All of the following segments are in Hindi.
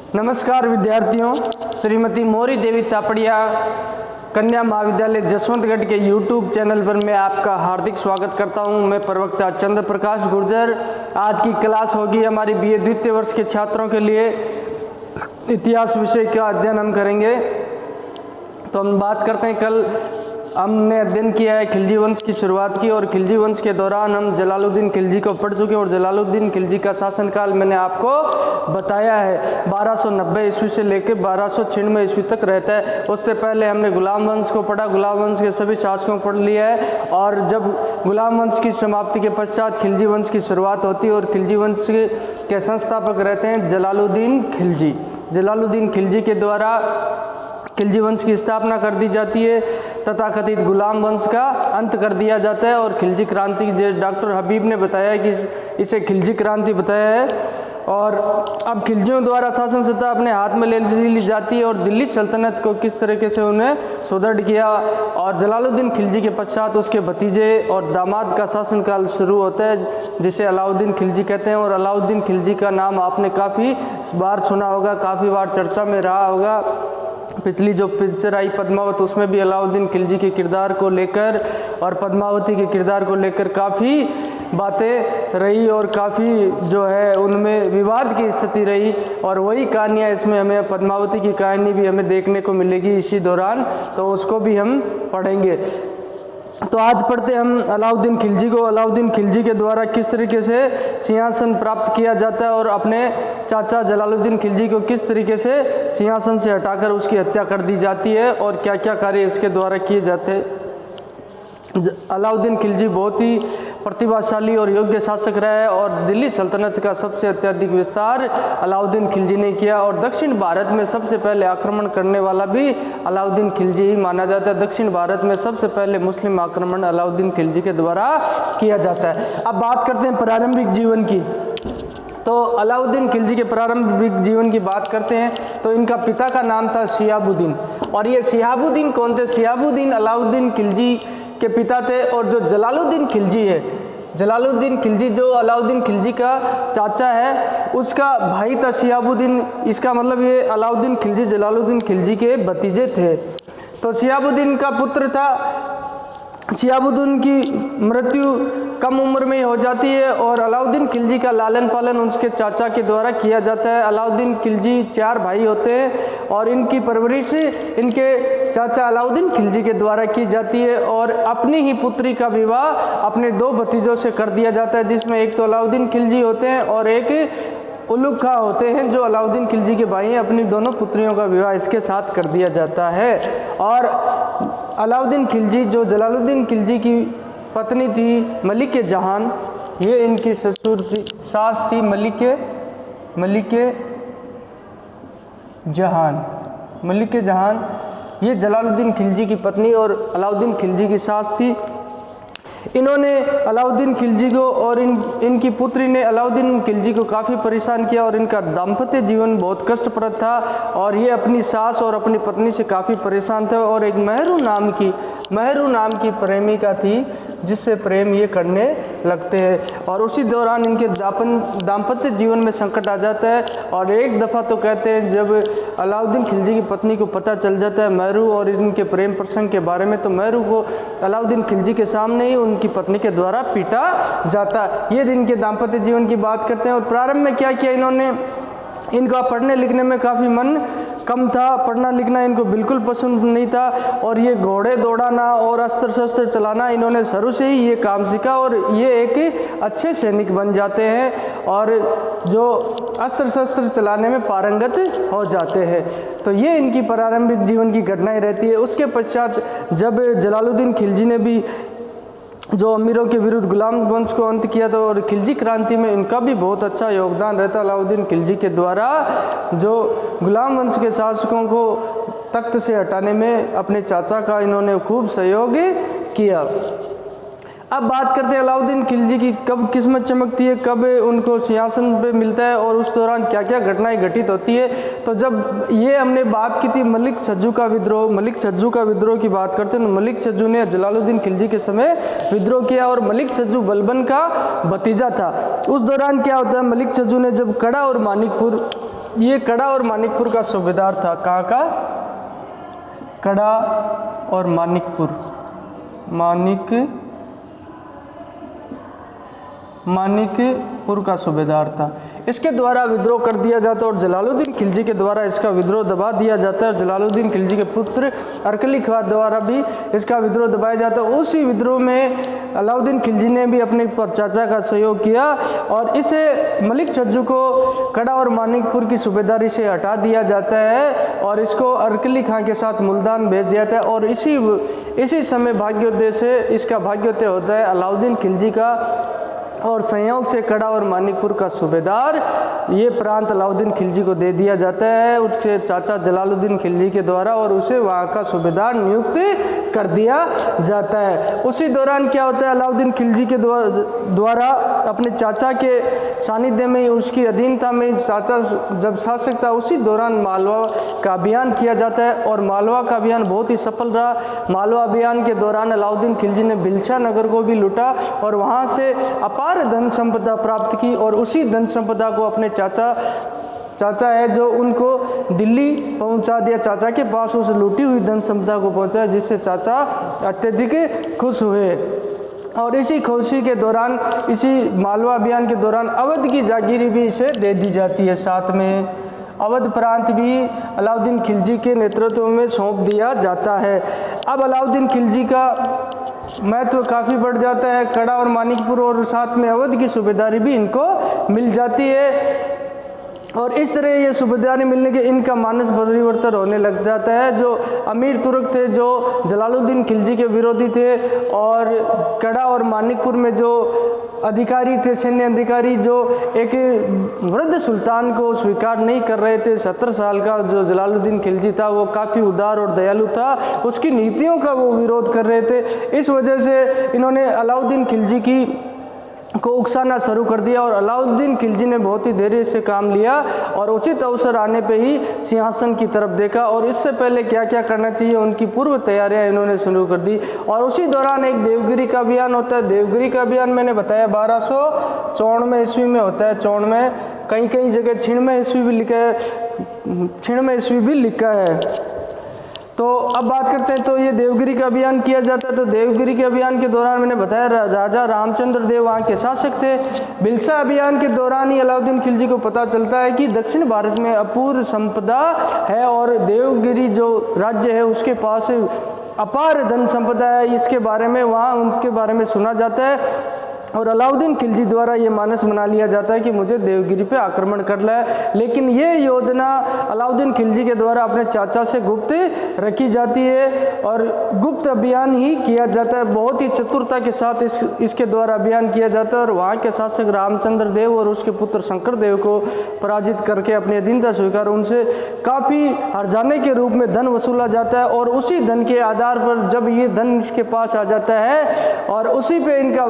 नमस्कार विद्यार्थियों, श्रीमती मोरी देवी तापड़िया कन्या महाविद्यालय जसवंतगढ़ के YouTube चैनल पर मैं आपका हार्दिक स्वागत करता हूं। मैं प्रवक्ता चंद्र प्रकाश गुर्जर। आज की क्लास होगी हमारी BA द्वितीय वर्ष के छात्रों के लिए। इतिहास विषय का अध्ययन हम करेंगे। तो हम बात करते हैं, कल हमने अध्ययन किया है खिलजी वंश की शुरुआत की, और खिलजी वंश के दौरान हम जलालुद्दीन खिलजी को पढ़ चुके हैं। और जलालुद्दीन खिलजी का शासनकाल मैंने आपको बताया है 1290 ईस्वी से लेकर 1296 ईस्वी तक रहता है। उससे पहले हमने गुलाम वंश को पढ़ा, गुलाम वंश के सभी शासकों को पढ़ लिया है। और जब गुलाम वंश की समाप्ति के पश्चात खिलजी वंश की शुरुआत होती है, और खिलजी वंश के संस्थापक रहते हैं जलालुद्दीन खिलजी। जलालुद्दीन खिलजी के द्वारा खिलजी वंश की स्थापना कर दी जाती है, तथाकथित गुलाम वंश का अंत कर दिया जाता है। और खिलजी क्रांति, डॉक्टर हबीब ने बताया कि इसे खिलजी क्रांति बताया है। और अब खिलजियों द्वारा शासन सत्ता अपने हाथ में ले ली जाती है, और दिल्ली सल्तनत को किस तरीके से उन्हें सुदृढ़ किया। और जलालुद्दीन खिलजी के पश्चात उसके भतीजे और दामाद का शासनकाल शुरू होता है, जिसे अलाउद्दीन खिलजी कहते हैं। और अलाउद्दीन खिलजी का नाम आपने काफ़ी बार सुना होगा, काफ़ी बार चर्चा में रहा होगा। पिछली जो पिक्चर आई पद्मावत, उसमें भी अलाउद्दीन खिलजी के किरदार को लेकर और पद्मावती के किरदार को लेकर काफ़ी बातें रही, और काफ़ी जो है उनमें विवाद की स्थिति रही। और वही कहानियाँ इसमें हमें, पद्मावती की कहानी भी हमें देखने को मिलेगी इसी दौरान, तो उसको भी हम पढ़ेंगे। तो आज पढ़ते हम अलाउद्दीन खिलजी को। अलाउद्दीन खिलजी के द्वारा किस तरीके से सिंहासन प्राप्त किया जाता है, और अपने चाचा जलालुद्दीन खिलजी को किस तरीके से सिंहासन से हटाकर उसकी हत्या कर दी जाती है, और क्या क्या कार्य इसके द्वारा किए जाते हैं। अलाउद्दीन खिलजी बहुत ही प्रतिभाशाली और योग्य शासक रहा है, और दिल्ली सल्तनत का सबसे अत्यधिक विस्तार अलाउद्दीन खिलजी ने किया। और दक्षिण भारत में सबसे पहले आक्रमण करने वाला भी अलाउद्दीन खिलजी ही माना जाता है। दक्षिण भारत में सबसे पहले मुस्लिम आक्रमण अलाउद्दीन खिलजी के द्वारा किया जाता है। अब बात करते हैं प्रारंभिक जीवन की। तो अलाउद्दीन खिलजी के प्रारंभिक जीवन की बात करते हैं, तो इनका पिता का नाम था शिहाबुद्दीन। और ये शिहाबुद्दीन कौन थे? शिहाबुद्दीन अलाउद्दीन खिलजी के पिता थे। और जो जलालुद्दीन खिलजी है, जलालुद्दीन खिलजी जो अलाउद्दीन खिलजी का चाचा है, उसका भाई था शिहाबुद्दीन। इसका मतलब ये अलाउद्दीन खिलजी जलालुद्दीन खिलजी के भतीजे थे। तो शिहाबुद्दीन का पुत्र था। शिहाबुद्दीन की मृत्यु कम उम्र में हो जाती है, और अलाउद्दीन खिलजी का लालन पालन उसके चाचा के द्वारा किया जाता है। अलाउद्दीन खिलजी 4 भाई होते हैं, और इनकी परवरिश इनके चाचा अलाउद्दीन खिलजी के द्वारा की जाती है। और अपनी ही पुत्री का विवाह अपने 2 भतीजों से कर दिया जाता है, जिसमें एक तो अलाउद्दीन खिलजी होते हैं और एक उलुग खां होते हैं, जो अलाउद्दीन खिलजी के भाई हैं। अपनी दोनों पुत्रियों का विवाह इसके साथ कर दिया जाता है। और अलाउद्दीन खिलजी जो जलालुद्दीन खिलजी की पत्नी थी मलिक जहान, ये इनकी ससुर थी, सास थी मलिक जहान। ये जलालुद्दीन खिलजी की पत्नी और अलाउद्दीन खिलजी की सास थी। इन्होंने अलाउद्दीन खिलजी को और इनकी पुत्री ने अलाउद्दीन खिलजी को काफ़ी परेशान किया, और इनका दाम्पत्य जीवन बहुत कष्टप्रद था। और ये अपनी सास और अपनी पत्नी से काफ़ी परेशान थे। और एक मेहरू नाम की प्रेमिका थी, जिससे प्रेम ये करने लगते हैं। और उसी दौरान इनके दाम्पत्य जीवन में संकट आ जाता है। और एक दफ़ा तो कहते हैं, जब अलाउद्दीन खिलजी की पत्नी को पता चल जाता है मेहरू और इनके प्रेम प्रसंग के बारे में, तो मेहरू को अलाउद्दीन खिलजी के सामने ही उनकी पत्नी के द्वारा पीटा जाता है। ये इनके दाम्पत्य जीवन की बात करते हैं। और प्रारंभ में क्या किया इन्होंने, इनका पढ़ने लिखने में काफ़ी मन कम था, पढ़ना लिखना इनको बिल्कुल पसंद नहीं था। और ये घोड़े दौड़ाना और अस्त्र शस्त्र चलाना इन्होंने शुरू से ही ये काम सीखा, और ये एक अच्छे सैनिक बन जाते हैं, और जो अस्त्र शस्त्र चलाने में पारंगत हो जाते हैं। तो ये इनकी प्रारंभिक जीवन की घटनाएं रहती है। उसके पश्चात जब जलालुद्दीन खिलजी ने भी जो अमीरों के विरुद्ध गुलाम वंश को अंत किया, तो और खिलजी क्रांति में इनका भी बहुत अच्छा योगदान रहता। अलाउद्दीन खिलजी के द्वारा जो गुलाम वंश के शासकों को तख्त से हटाने में अपने चाचा का इन्होंने खूब सहयोग किया। अब बात करते हैं अलाउद्दीन खिलजी की, कब किस्मत चमकती है, कब उनको सिंहासन पे मिलता है, और उस दौरान क्या क्या घटनाएं घटित होती है। तो जब ये हमने बात की थी मलिक छज्जू का विद्रोह की बात करते हैं, तो मलिक छज्जू ने जलालुद्दीन खिलजी के समय विद्रोह किया, और मलिक छज्जू बलबन का भतीजा था। उस दौरान क्या होता है, मलिक छज्जू ने जब कड़ा और मानिकपुर ये कड़ा और मानिकपुर का सूबेदार था। कहाँ का? कड़ा और मानिकपुर का सूबेदार था। इसके द्वारा विद्रोह कर दिया जाता और जलालुद्दीन खिलजी के द्वारा इसका विद्रोह दबा दिया जाता है। जलालुद्दीन खिलजी के पुत्र अरकली खां द्वारा भी इसका विद्रोह दबाया जाता है। उसी विद्रोह में अलाउद्दीन खिलजी ने भी अपने चाचा का सहयोग किया और इसे मलिक छज्जू को कड़ा और मानिकपुर की सूबेदारी से हटा दिया जाता है और इसको अरकली खां के साथ मुल्तान भेज दिया जाता है। और इसी समय भाग्योदय से इसका भाग्योदय होता है अलाउद्दीन खिलजी का और संयोग से कड़ा और मानिकपुर का सूबेदार ये प्रांत अलाउद्दीन खिलजी को दे दिया जाता है उसके चाचा जलालुद्दीन खिलजी के द्वारा और उसे वहाँ का सूबेदार नियुक्त कर दिया जाता है। उसी दौरान क्या होता है, अलाउद्दीन खिलजी के द्वारा अपने चाचा के सानिध्य में उसकी अधीनता में चाचा जब शासक था उसी दौरान मालवा का अभियान किया जाता है और मालवा का अभियान बहुत ही सफल रहा। मालवा अभियान के दौरान अलाउद्दीन खिलजी ने बिलशा नगर को भी लूटा और वहाँ से अपार धन संपदा प्राप्त की और उसी धन संपदा को अपने चाचा है जो उनको दिल्ली पहुंचा दिया। चाचा के पास उस लूटी हुई धन संपदा को पहुंचाया जिससे चाचा अत्यधिक खुश हुए और इसी खुशी के दौरान इसी मालवा अभियान के दौरान अवध की जागीर भी इसे दे दी जाती है। साथ में अवध प्रांत भी अलाउद्दीन खिलजी के नेतृत्व में सौंप दिया जाता है। अब अलाउद्दीन खिलजी का महत्व काफ़ी बढ़ जाता है। कड़ा और मानिकपुर और साथ में अवध की सूबेदारी भी इनको मिल जाती है और इस तरह ये सूबेदारी मिलने के इनका मानस परिवर्तन होने लग जाता है। जो अमीर तुर्क थे जो जलालुद्दीन खिलजी के विरोधी थे और कड़ा और मानिकपुर में जो अधिकारी थे, सैन्य अधिकारी जो एक वृद्ध सुल्तान को स्वीकार नहीं कर रहे थे। 17 साल का जो जलालुद्दीन खिलजी था वो काफ़ी उदार और दयालु था, उसकी नीतियों का वो विरोध कर रहे थे। इस वजह से इन्होंने अलाउद्दीन खिलजी को उकसाना शुरू कर दिया और अलाउद्दीन खिलजी ने बहुत ही धैर्य से काम लिया और उचित अवसर आने पे ही सिंहासन की तरफ देखा और इससे पहले क्या क्या करना चाहिए उनकी पूर्व तैयारियां इन्होंने शुरू कर दी। और उसी दौरान एक देवगिरी का अभियान होता है। देवगिरी का अभियान मैंने बताया 1294 ईस्वी में होता है। 94 कई जगह 96 ईस्वी भी लिखा है, 96 ईस्वी भी लिखा है। तो अब बात करते हैं, तो ये देवगिरी का अभियान किया जाता है। तो देवगिरी के अभियान के दौरान मैंने बताया राजा रामचंद्र देव वहाँ के शासक थे। बिलसा अभियान के दौरान ही अलाउद्दीन खिलजी को पता चलता है कि दक्षिण भारत में अपूर्व संपदा है और देवगिरी जो राज्य है उसके पास अपार धन संपदा है। इसके बारे में वहाँ उनके बारे में सुना जाता है और अलाउद्दीन खिलजी द्वारा ये मानस बना लिया जाता है कि मुझे देवगिरी पे आक्रमण करना है। लेकिन ये योजना अलाउद्दीन खिलजी के द्वारा अपने चाचा से गुप्त रखी जाती है और गुप्त अभियान ही किया जाता है। बहुत ही चतुरता के साथ इसके द्वारा अभियान किया जाता है और वहाँ के शासक रामचंद्र देव और उसके पुत्र शंकर देव को पराजित करके अपनी अधीनता स्वीकार उनसे काफ़ी हर्जाने के रूप में धन वसूला जाता है और उसी धन के आधार पर जब ये धन इसके पास आ जाता है और उसी पे इनका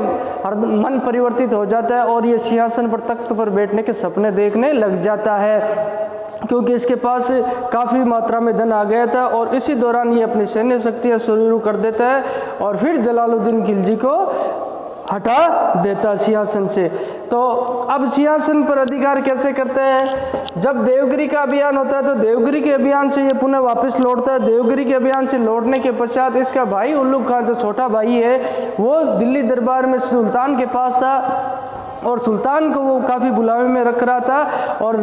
मन परिवर्तित हो जाता है और ये सिंहासन पर तख्त पर बैठने के सपने देखने लग जाता है क्योंकि इसके पास काफ़ी मात्रा में धन आ गया था। और इसी दौरान ये अपनी सैन्य शक्तियाँ शुरू कर देता है और फिर जलालुद्दीन खिलजी को हटा देता सिंहासन से। तो अब सिंहासन पर अधिकार कैसे करते हैं? जब देवगिरी का अभियान होता है तो देवगिरी के अभियान से ये पुनः वापस लौटता है। देवगिरी के अभियान से लौटने के पश्चात इसका भाई उल्लुग खां जो छोटा भाई है वो दिल्ली दरबार में सुल्तान के पास था और सुल्तान को वो काफ़ी बुलावे में रख रहा था और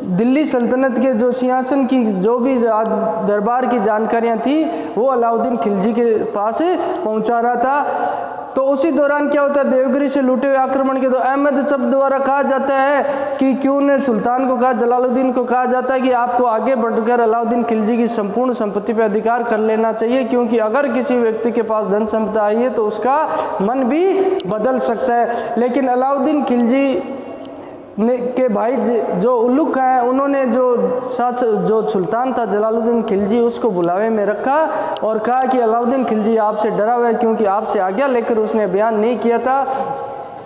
दिल्ली सल्तनत के जो सिंहासन की जो भी दरबार की जानकारियां थी वो अलाउद्दीन खिलजी के पास पहुंचा रहा था। तो उसी दौरान क्या होता है, देवगिरी से लूटे हुए आक्रमण के अहमद शब्द द्वारा कहा जाता है कि क्यों ने सुल्तान को कहा, जलालुद्दीन को कहा जाता है कि आपको आगे बढ़कर अलाउद्दीन खिलजी की संपूर्ण संपत्ति पर अधिकार कर लेना चाहिए क्योंकि अगर किसी व्यक्ति के पास धन संपदा आई है तो उसका मन भी बदल सकता है। लेकिन अलाउद्दीन खिलजी के भाई जो उल्लुग खां है उन्होंने जो सुल्तान था जलालुद्दीन खिलजी उसको बुलावे में रखा और कहा कि अलाउद्दीन खिलजी आपसे डरा हुआ है क्योंकि आपसे आज्ञा लेकर उसने बयान नहीं किया था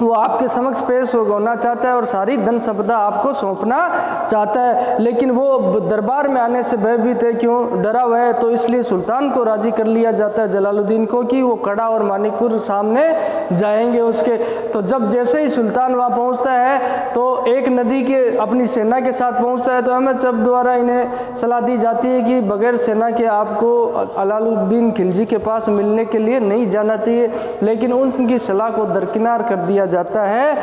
वो आपके समक्ष पेश होना चाहता है और सारी धन संपदा आपको सौंपना चाहता है, लेकिन वो दरबार में आने से भयभीत है, क्यों, डरा हुआ है। तो इसलिए सुल्तान को राजी कर लिया जाता है जलालुद्दीन को कि वो कड़ा और मानिकपुर सामने जाएंगे उसके। तो जब जैसे ही सुल्तान वहाँ पहुँचता है तो एक नदी के अपनी सेना के साथ पहुँचता है। तो अहमद शब द्वारा इन्हें सलाह दी जाती है कि बगैर सेना के आपको अलाउद्दीन खिलजी के पास मिलने के लिए नहीं जाना चाहिए, लेकिन उनकी सलाह को दरकिनार कर दिया जाता है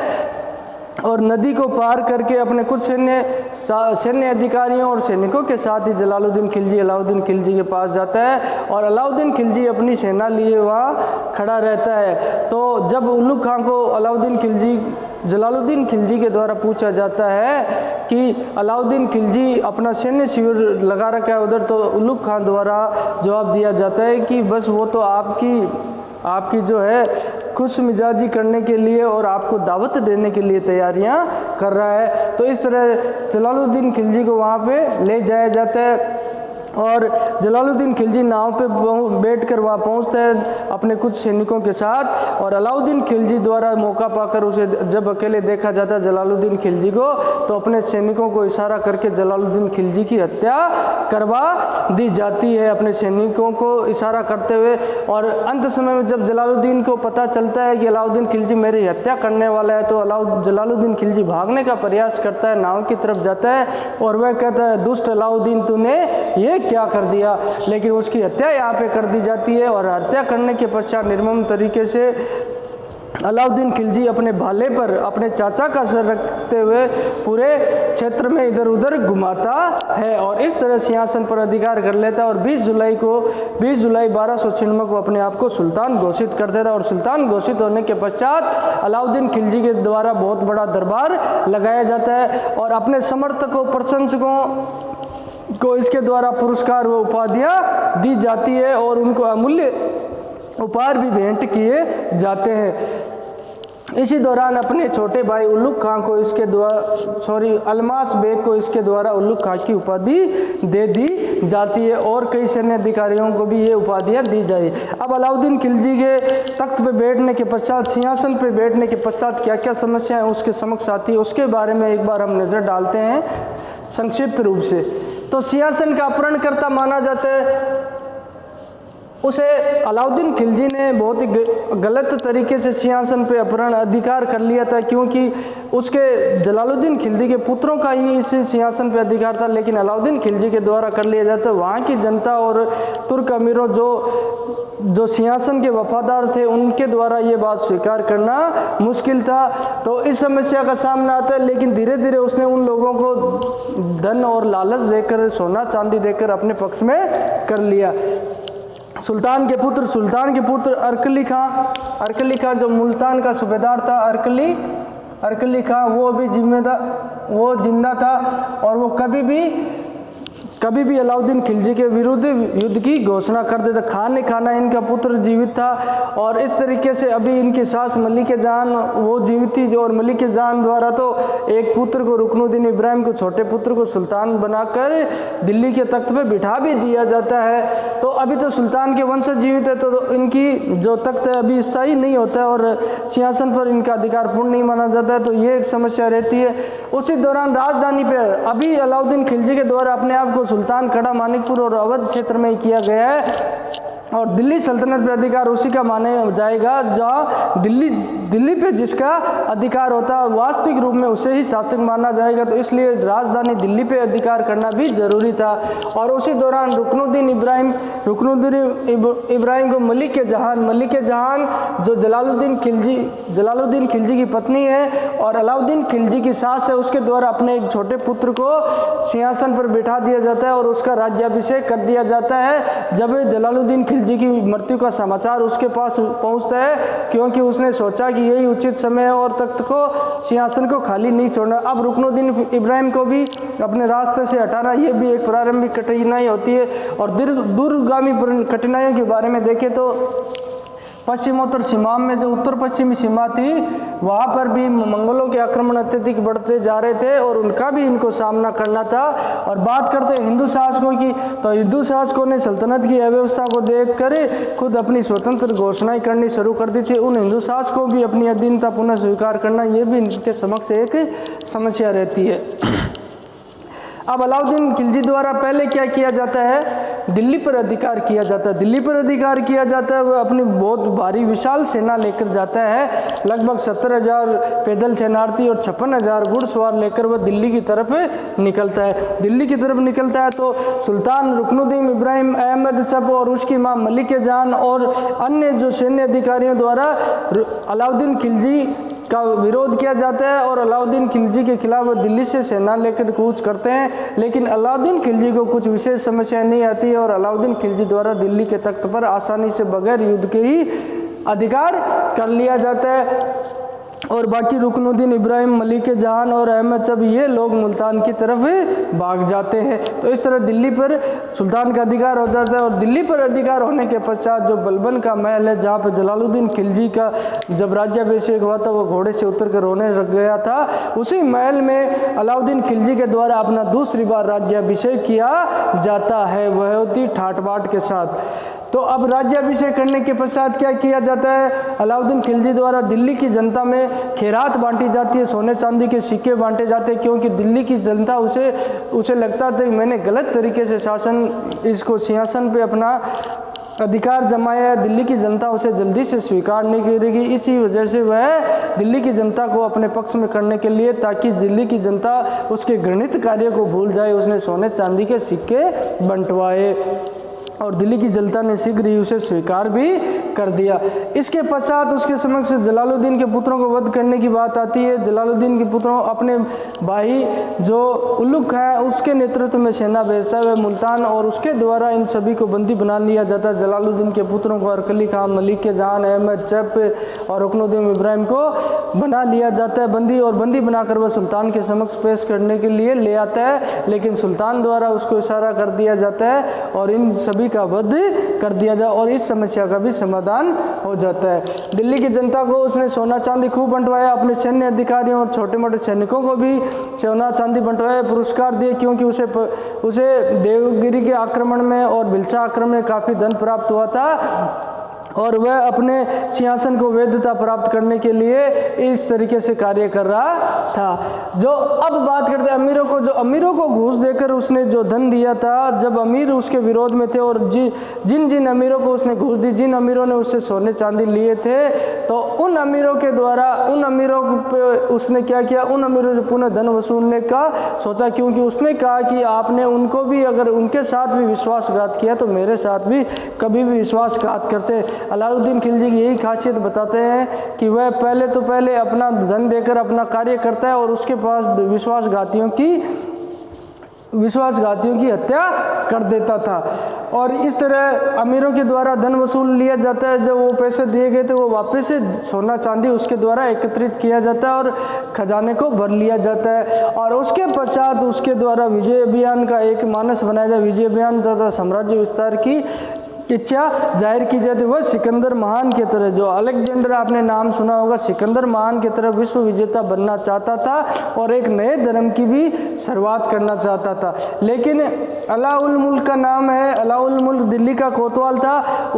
और नदी को पार करके अपने कुछ सैन्य अधिकारियों और सैनिकों के साथ ही जलालुद्दीन खिलजी अलाउद्दीन खिलजी के पास जाता है और अलाउद्दीन खिलजी अपनी सेना लिए वहाँ खड़ा रहता है। तो जब उल्लुग खां को जलालुद्दीन खिलजी के द्वारा पूछा जाता है कि अलाउद्दीन खिलजी अपना सैन्य शिविर लगा रखा है उधर, तो उल्लुग खां द्वारा जवाब दिया जाता है कि बस वो तो आपकी जो है खुश मिजाजी करने के लिए और आपको दावत देने के लिए तैयारियां कर रहा है। तो इस तरह जलालुद्दीन खिलजी को वहाँ पे ले जाया जाता है और जलालुद्दीन खिलजी नाव पे बैठकर वहाँ पहुँचता है अपने कुछ सैनिकों के साथ। और अलाउद्दीन खिलजी द्वारा मौका पाकर उसे जब अकेले देखा जाता है जलालुद्दीन खिलजी को, तो अपने सैनिकों को इशारा करके जलालुद्दीन खिलजी की हत्या करवा दी जाती है अपने सैनिकों को इशारा करते हुए। और अंत समय में जब जलालुद्दीन को पता चलता है कि अलाउद्दीन खिलजी मेरी हत्या करने वाला है, तो जलालुद्दीन खिलजी भागने का प्रयास करता है, नाव की तरफ जाता है और वह कहता है, दुष्ट अलाउद्दीन तूने ये क्या कर दिया। लेकिन उसकी हत्या यहाँ पे कर दी जाती है और हत्या करने के पश्चात निर्मम तरीके से अलाउद्दीन खिलजी अपने भाले पर अपने चाचा का सर रखते हुए पूरे क्षेत्र में इधर उधर घुमाता है और इस तरह सिंहासन पर अधिकार कर लेता है। और 20 जुलाई 1296 को अपने आप को सुल्तान घोषित कर देता है। और सुल्तान घोषित होने के पश्चात अलाउद्दीन खिलजी के द्वारा बहुत बड़ा दरबार लगाया जाता है और अपने समर्थकों प्रशंसकों को इसके द्वारा पुरस्कार व उपाधियाँ दी जाती है और उनको अमूल्य उपहार भी भेंट किए जाते हैं। इसी दौरान अपने छोटे भाई उल्लुग खां को अलमास बेग को इसके द्वारा उल्लुग खां की उपाधि दे दी जाती है और कई सैन्य अधिकारियों को भी ये उपाधियाँ दी जाए। अब अलाउद्दीन खिलजी के तख्त पे बैठने के पश्चात, सिंहासन पे बैठने के पश्चात क्या क्या समस्याएं उसके समक्ष आती है, उसके बारे में एक बार हम नज़र डालते हैं संक्षिप्त रूप से। तो सिंहासन का अपहरणकर्ता माना जाता है उसे अलाउद्दीन खिलजी ने बहुत ही गलत तरीके से सिंहासन पे अपहरण अधिकार कर लिया था, क्योंकि उसके जलालुद्दीन खिलजी के पुत्रों का ही इस सिंहासन पे अधिकार था, लेकिन अलाउद्दीन खिलजी के द्वारा कर लिया जाता। वहाँ की जनता और तुर्क अमीरों जो सिंहासन के वफादार थे उनके द्वारा ये बात स्वीकार करना मुश्किल था। तो इस समस्या का सामना आता है, लेकिन धीरे धीरे उसने उन लोगों को धन और लालच देकर, सोना चांदी देकर अपने पक्ष में कर लिया। सुल्तान के पुत्र अरकली खां जो मुल्तान का सूबेदार था, अरकली खां वो जिंदा था और वो कभी भी अलाउद्दीन खिलजी के विरुद्ध युद्ध की घोषणा कर देता। खान खाना इनका पुत्र जीवित था और इस तरीके से अभी इनकी सास मलिक जान वो जीवित थी और मलिक जान द्वारा तो एक पुत्र को रुकनुद्दीन इब्राहिम को, छोटे पुत्र को सुल्तान बनाकर दिल्ली के तख्त पे बिठा भी दिया जाता है। तो अभी तो सुल्तान के वंशज जीवित है, तो इनकी जो तख्त है अभी स्थायी नहीं होता है और सिंहासन पर इनका अधिकार पूर्ण नहीं माना जाता है। तो ये एक समस्या रहती है। उसी दौरान राजधानी पे अभी अलाउद्दीन खिलजी के द्वारा अपने आप को सुल्तान कड़ा मानिकपुर और अवध क्षेत्र में किया गया है और दिल्ली सल्तनत पे अधिकार उसी का माना जाएगा जहाँ दिल्ली पे जिसका अधिकार होता है वास्तविक रूप में उसे ही शासक माना जाएगा। तो इसलिए राजधानी दिल्ली पे अधिकार करना भी जरूरी था। और उसी दौरान रुकनुद्दीन इब्राहिम को मलिक जहान जो जलालुद्दीन खिलजी की पत्नी है और अलाउद्दीन खिलजी की सास है, उसके द्वारा अपने एक छोटे पुत्र को सिंहासन पर बिठा दिया जाता है और उसका राज्याभिषेक कर दिया जाता है। जब जलालुद्दीन खिलजी की मृत्यु का समाचार उसके पास पहुंचता है, क्योंकि उसने सोचा कि यही उचित समय है और तख्त को, सिंहासन को खाली नहीं छोड़ना। अब रुकनुद्दीन इब्राहिम को भी अपने रास्ते से हटाना ये भी एक प्रारंभिक कठिनाई होती है। और दूरगामी कठिनाइयों के बारे में देखें तो पश्चिमोत्तर सीमा में जो उत्तर पश्चिमी सीमा थी वहाँ पर भी मंगोलों के आक्रमण अत्यधिक बढ़ते जा रहे थे और उनका भी इनको सामना करना था। और बात करते हैं हिंदू शासकों की, तो हिंदू शासकों ने सल्तनत की अव्यवस्था को देखकर खुद अपनी स्वतंत्र घोषणाएं करनी शुरू कर दी थी। उन हिंदू शासकों भी अपनी अधीनता पुनः स्वीकार करना, ये भी इनके समक्ष एक समस्या रहती है। अब अलाउद्दीन खिलजी द्वारा पहले क्या किया जाता है, दिल्ली पर अधिकार किया जाता है। दिल्ली पर अधिकार किया जाता है, वह अपनी बहुत भारी विशाल सेना लेकर जाता है। लगभग 70,000 पैदल सेनार्थी और 56,000 घुड़सवार लेकर वह दिल्ली की तरफ निकलता है। दिल्ली की तरफ निकलता है तो सुल्तान रुकनुद्दीन इब्राहिम अहमद चप और उसकी मां मलिक जान और अन्य जो सैन्य अधिकारियों द्वारा अलाउद्दीन खिलजी का विरोध किया जाता है और अलाउद्दीन खिलजी के खिलाफ दिल्ली से सेना लेकर कूच करते हैं। लेकिन अलाउद्दीन खिलजी को कुछ विशेष समस्या नहीं आती है और अलाउद्दीन खिलजी द्वारा दिल्ली के तख्त पर आसानी से बगैर युद्ध के ही अधिकार कर लिया जाता है। और बाकी रुकनुद्दीन इब्राहिम, मलिक जहान और अहमद सब ये लोग मुल्तान की तरफ भाग जाते हैं। तो इस तरह दिल्ली पर सुल्तान का अधिकार हो जाता है। और दिल्ली पर अधिकार होने के पश्चात जो बलबन का महल है, जहाँ पर जलालुद्दीन खिलजी का जब राज्याभिषेक हुआ था वो घोड़े से उतर कर रोने लग गया था, उसी महल में अलाउद्दीन खिलजी के द्वारा अपना दूसरी बार राज्याभिषेक किया जाता है, वह होती ठाट बाट के साथ। तो अब राज्याभिषेक करने के पश्चात क्या किया जाता है, अलाउद्दीन खिलजी द्वारा दिल्ली की जनता में खैरात बांटी जाती है, सोने चांदी के सिक्के बांटे जाते हैं, क्योंकि दिल्ली की जनता उसे लगता था कि मैंने गलत तरीके से इसको सिंहासन पे अपना अधिकार जमाया है, दिल्ली की जनता उसे जल्दी से स्वीकार नहीं करेगी। इसी वजह से वह दिल्ली की जनता को अपने पक्ष में करने के लिए, ताकि दिल्ली की जनता उसके घृणित कार्य को भूल जाए, उसने सोने चांदी के सिक्के बंटवाए और दिल्ली की जनता ने शीघ्र ही उसे स्वीकार भी कर दिया। इसके पश्चात उसके समक्ष जलालुद्दीन के पुत्रों को वध करने की बात आती है। जलालुद्दीन के पुत्रों अपने भाई जो उलुग है उसके नेतृत्व में सेना भेजता है, वह मुल्तान, और उसके द्वारा इन सभी को बंदी बना लिया जाता है। जलालुद्दीन के पुत्रों को अरकली खान, मलिक जहान, अहमद चप और रुकनुद्दीन इब्राहिम को बना लिया जाता है बंदी, और बंदी बनाकर वह सुल्तान के समक्ष पेश करने के लिए ले आता है। लेकिन सुल्तान द्वारा उसको इशारा कर दिया जाता है और इन सभी का वध कर दिया जाए और इस समस्या का भी समाधान हो जाता है। दिल्ली की जनता को उसने सोना चांदी खूब बंटवाया, अपने सैन्य अधिकारियों और छोटे मोटे सैनिकों को भी सोना चांदी बंटवाया, पुरस्कार दिए, क्योंकि उसे देवगिरी के आक्रमण में और भिलसा आक्रमण में काफ़ी धन प्राप्त हुआ था और वह अपने सिंहासन को वैधता प्राप्त करने के लिए इस तरीके से कार्य कर रहा था। जो अब बात करते हैं अमीरों को, जो अमीरों को घूस देकर उसने जो धन दिया था, जब अमीर उसके विरोध में थे और जिन अमीरों को उसने घूस दी, जिन अमीरों ने उससे सोने चांदी लिए थे, तो उन अमीरों के द्वारा उन अमीरों पे उसने क्या किया, उन अमीरों से पुनः धन वसूलने का सोचा, क्योंकि उसने कहा कि आपने उनको भी, अगर उनके साथ भी विश्वासघात किया तो मेरे साथ भी कभी भी विश्वासघात करते। अलाउद्दीन खिलजी की यही खासियत बताते हैं कि वह पहले अपना धन देकर अपना कार्य करता है और उसके पास विश्वासघातियों की हत्या कर देता था। और इस तरह अमीरों के द्वारा धन वसूल लिया जाता है। जब वो पैसे दिए गए थे वो वापस से सोना चांदी उसके द्वारा एकत्रित किया जाता है और खजाने को भर लिया जाता है। और उसके पश्चात उसके द्वारा विजय अभियान का एक मानस बनाया जाए, विजय अभियान तथा साम्राज्य विस्तार की इच्छा जाहिर की जाती है। वह सिकंदर महान की तरह, जो अलेक्जेंडर आपने नाम सुना होगा, सिकंदर महान की तरह विश्व विजेता बनना चाहता था और एक नए धर्म की भी शुरुआत करना चाहता था। लेकिन अलाउल मुल्क का नाम है, अलाउल मुल्क दिल्ली का कोतवाल था,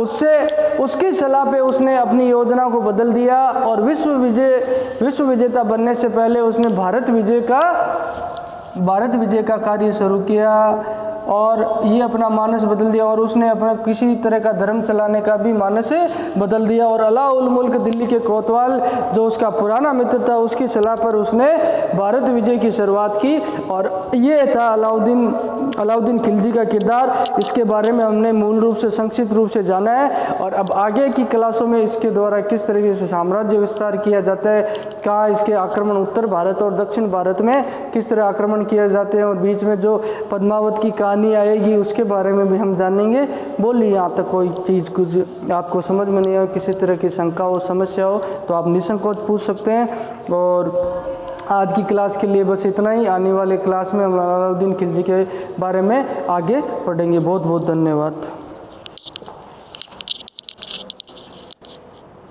उसकी सलाह पे उसने अपनी योजना को बदल दिया और विश्व विजेता बनने से पहले उसने भारत विजय का कार्य शुरू किया और ये अपना मानस बदल दिया और उसने अपना किसी तरह का धर्म चलाने का भी मानस बदल दिया। और अलाउल मुल्क दिल्ली के कोतवाल, जो उसका पुराना मित्र था, उसकी सलाह पर उसने भारत विजय की शुरुआत की। और ये था अलाउद्दीन खिलजी का किरदार। इसके बारे में हमने मूल रूप से संक्षिप्त रूप से जाना है और अब आगे की क्लासों में इसके द्वारा किस तरीके से साम्राज्य विस्तार किया जाता है, कहाँ इसके आक्रमण उत्तर भारत और दक्षिण भारत में किस तरह आक्रमण किए जाते हैं और बीच में जो पद्मावत की कहानी आएगी उसके बारे में भी हम जानेंगे। बोलिए यहाँ तक कोई चीज़ कुछ आपको समझ में नहीं आए, किसी तरह की शंका हो, समस्या हो तो आप निसंकोच पूछ सकते हैं। और आज की क्लास के लिए बस इतना ही। आने वाले क्लास में हम अलाउद्दीन खिलजी के बारे में आगे पढ़ेंगे। बहुत बहुत धन्यवाद।